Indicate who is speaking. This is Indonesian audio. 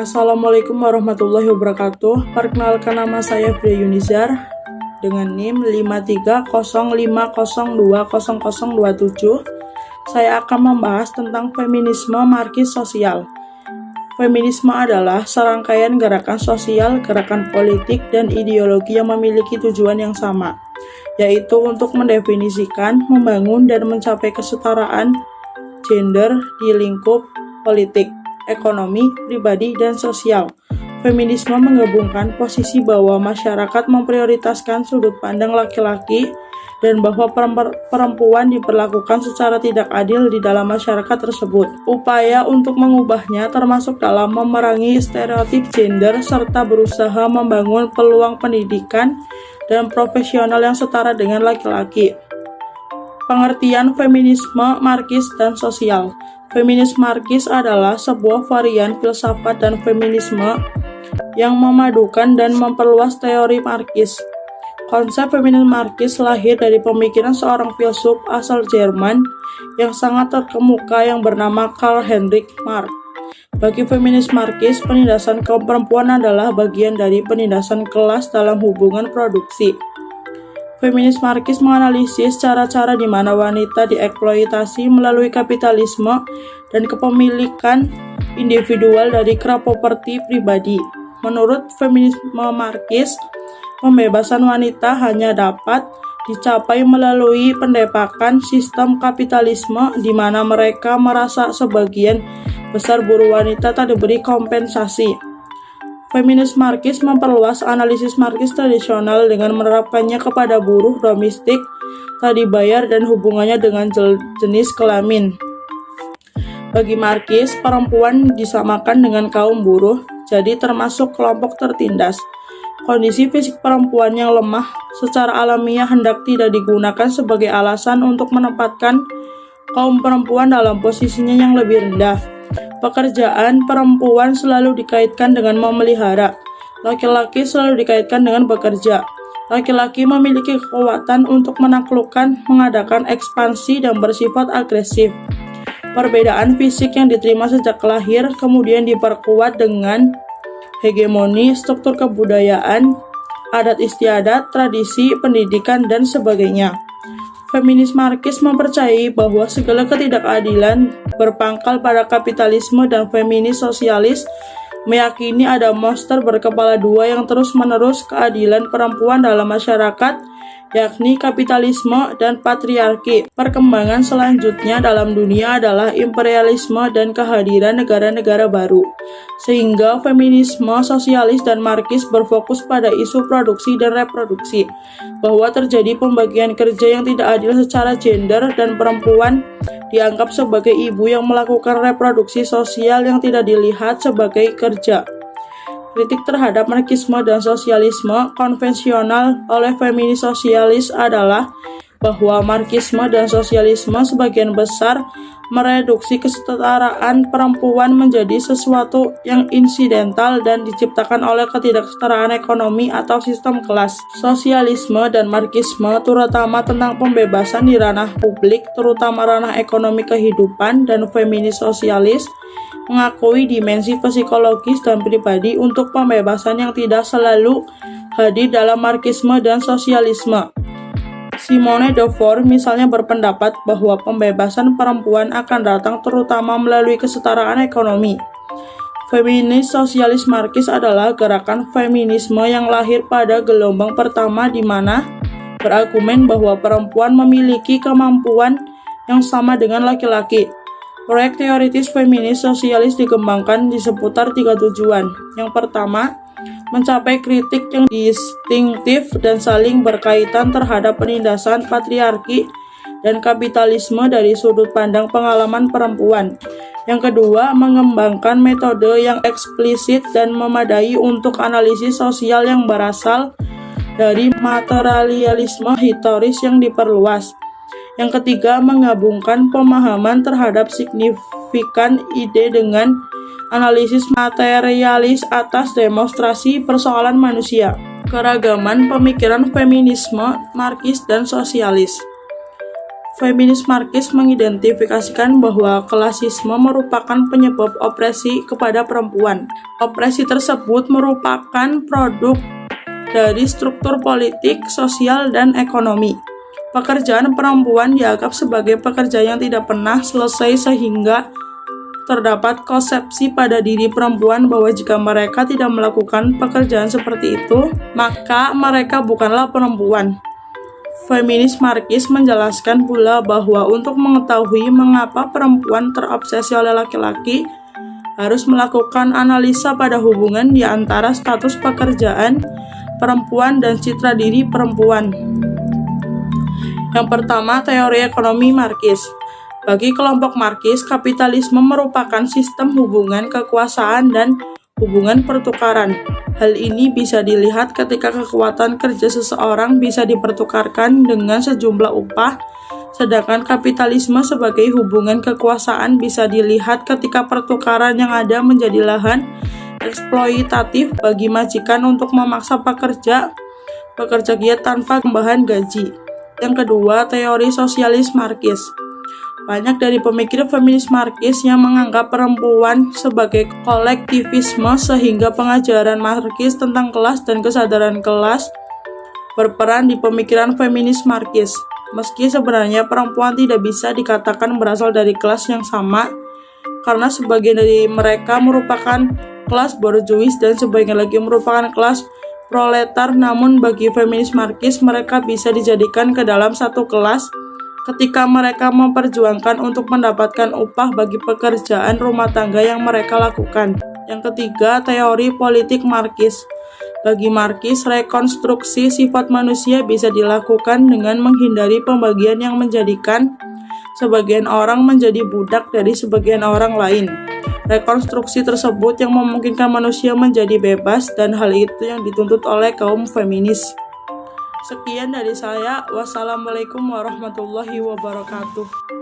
Speaker 1: Assalamualaikum warahmatullahi wabarakatuh. Perkenalkan, nama saya Fria Yunizar dengan NIM 5305020027. Saya akan membahas tentang feminisme markis sosial. Feminisme adalah serangkaian gerakan sosial, gerakan politik, dan ideologi yang memiliki tujuan yang sama, yaitu untuk mendefinisikan, membangun, dan mencapai kesetaraan gender di lingkup politik, ekonomi, pribadi, dan sosial. Feminisme menggabungkan posisi bahwa masyarakat memprioritaskan sudut pandang laki-laki dan bahwa perempuan diperlakukan secara tidak adil di dalam masyarakat tersebut. Upaya untuk mengubahnya termasuk dalam memerangi stereotip gender serta berusaha membangun peluang pendidikan dan profesional yang setara dengan laki-laki. Pengertian feminisme markis dan sosial. Feminisme markis adalah sebuah varian filsafat dan feminisme yang memadukan dan memperluas teori markis. Konsep feminisme markis lahir dari pemikiran seorang filsuf asal Jerman yang sangat terkemuka yang bernama Karl Heinrich Marx. Bagi feminis markis, penindasan kaum perempuan adalah bagian dari penindasan kelas dalam hubungan produksi. Feminis markis menganalisis cara-cara di mana wanita dieksploitasi melalui kapitalisme dan kepemilikan individual dari properti pribadi. Menurut feminisme markis, pembebasan wanita hanya dapat dicapai melalui pendepakan sistem kapitalisme di mana mereka merasa sebagian besar buruh wanita tak diberi kompensasi. Feminis markis memperluas analisis markis tradisional dengan menerapkannya kepada buruh domestik, tak dibayar, dan hubungannya dengan jenis kelamin. Bagi markis, perempuan disamakan dengan kaum buruh, jadi termasuk kelompok tertindas. Kondisi fisik perempuan yang lemah secara alamiah hendak tidak digunakan sebagai alasan untuk menempatkan kaum perempuan dalam posisinya yang lebih rendah. Pekerjaan perempuan selalu dikaitkan dengan memelihara, laki-laki selalu dikaitkan dengan bekerja. Laki-laki memiliki kekuatan untuk menaklukkan, mengadakan ekspansi, dan bersifat agresif. Perbedaan fisik yang diterima sejak lahir kemudian diperkuat dengan hegemoni, struktur kebudayaan, adat istiadat, tradisi, pendidikan, dan sebagainya. Feminis markis mempercayai bahwa segala ketidakadilan berpangkal pada kapitalisme, dan feminis sosialis meyakini ada monster berkepala dua yang terus-menerus keadilan perempuan dalam masyarakat, yakni kapitalisme dan patriarki. Perkembangan selanjutnya dalam dunia adalah imperialisme dan kehadiran negara-negara baru, sehingga feminisme sosialis dan markis berfokus pada isu produksi dan reproduksi, bahwa terjadi pembagian kerja yang tidak adil secara gender dan perempuan dianggap sebagai ibu yang melakukan reproduksi sosial yang tidak dilihat sebagai kerja. Kritik terhadap marxisme dan sosialisme konvensional oleh feminis sosialis adalah bahwa marxisme dan sosialisme sebagian besar mereduksi kesetaraan perempuan menjadi sesuatu yang insidental dan diciptakan oleh ketidaksetaraan ekonomi atau sistem kelas. Sosialisme dan marxisme terutama tentang pembebasan di ranah publik, terutama ranah ekonomi kehidupan, dan feminis sosialis mengakui dimensi psikologis dan pribadi untuk pembebasan yang tidak selalu hadir dalam marxisme dan sosialisme. Simone de Beauvoir misalnya berpendapat bahwa pembebasan perempuan akan datang terutama melalui kesetaraan ekonomi. Feminis sosialis markis adalah gerakan feminisme yang lahir pada gelombang pertama di mana berargumen bahwa perempuan memiliki kemampuan yang sama dengan laki-laki. Proyek teoritis feminis sosialis dikembangkan di seputar 3 tujuan. Yang pertama, mencapai kritik yang distinktif dan saling berkaitan terhadap penindasan patriarki dan kapitalisme dari sudut pandang pengalaman perempuan. Yang kedua, mengembangkan metode yang eksplisit dan memadai untuk analisis sosial yang berasal dari materialisme historis yang diperluas. Yang ketiga, menggabungkan pemahaman terhadap signifikan ide dengan analisis materialis atas demonstrasi persoalan manusia. Keragaman pemikiran feminisme markis dan sosialis. Feminis Marxis mengidentifikasikan bahwa klasisme merupakan penyebab opresi kepada perempuan. Opresi tersebut merupakan produk dari struktur politik, sosial, dan ekonomi. Pekerjaan perempuan dianggap sebagai pekerjaan yang tidak pernah selesai sehingga terdapat konsepsi pada diri perempuan bahwa jika mereka tidak melakukan pekerjaan seperti itu, maka mereka bukanlah perempuan. Feminis Marxis menjelaskan pula bahwa untuk mengetahui mengapa perempuan terobsesi oleh laki-laki, harus melakukan analisa pada hubungan di antara status pekerjaan perempuan dan citra diri perempuan. Yang pertama, teori ekonomi Marxis. Bagi kelompok Marxis, kapitalisme merupakan sistem hubungan kekuasaan dan hubungan pertukaran. Hal ini bisa dilihat ketika kekuatan kerja seseorang bisa dipertukarkan dengan sejumlah upah, sedangkan kapitalisme sebagai hubungan kekuasaan bisa dilihat ketika pertukaran yang ada menjadi lahan eksploitatif bagi majikan untuk memaksa pekerja giat tanpa tambahan gaji. Yang kedua, teori sosialis Marxis. Banyak dari pemikir feminis Marxis yang menganggap perempuan sebagai kolektivisme sehingga pengajaran Marxis tentang kelas dan kesadaran kelas berperan di pemikiran feminis Marxis. Meski sebenarnya perempuan tidak bisa dikatakan berasal dari kelas yang sama, karena sebagian dari mereka merupakan kelas borjuis dan sebagian lagi merupakan kelas proletar, namun bagi feminis Marxis mereka bisa dijadikan ke dalam satu kelas ketika mereka memperjuangkan untuk mendapatkan upah bagi pekerjaan rumah tangga yang mereka lakukan. Yang ketiga, teori politik Marxis. Bagi Marxis, rekonstruksi sifat manusia bisa dilakukan dengan menghindari pembagian yang menjadikan sebagian orang menjadi budak dari sebagian orang lain. Rekonstruksi tersebut yang memungkinkan manusia menjadi bebas, dan hal itu yang dituntut oleh kaum feminis. Sekian dari saya. Wassalamualaikum warahmatullahi wabarakatuh.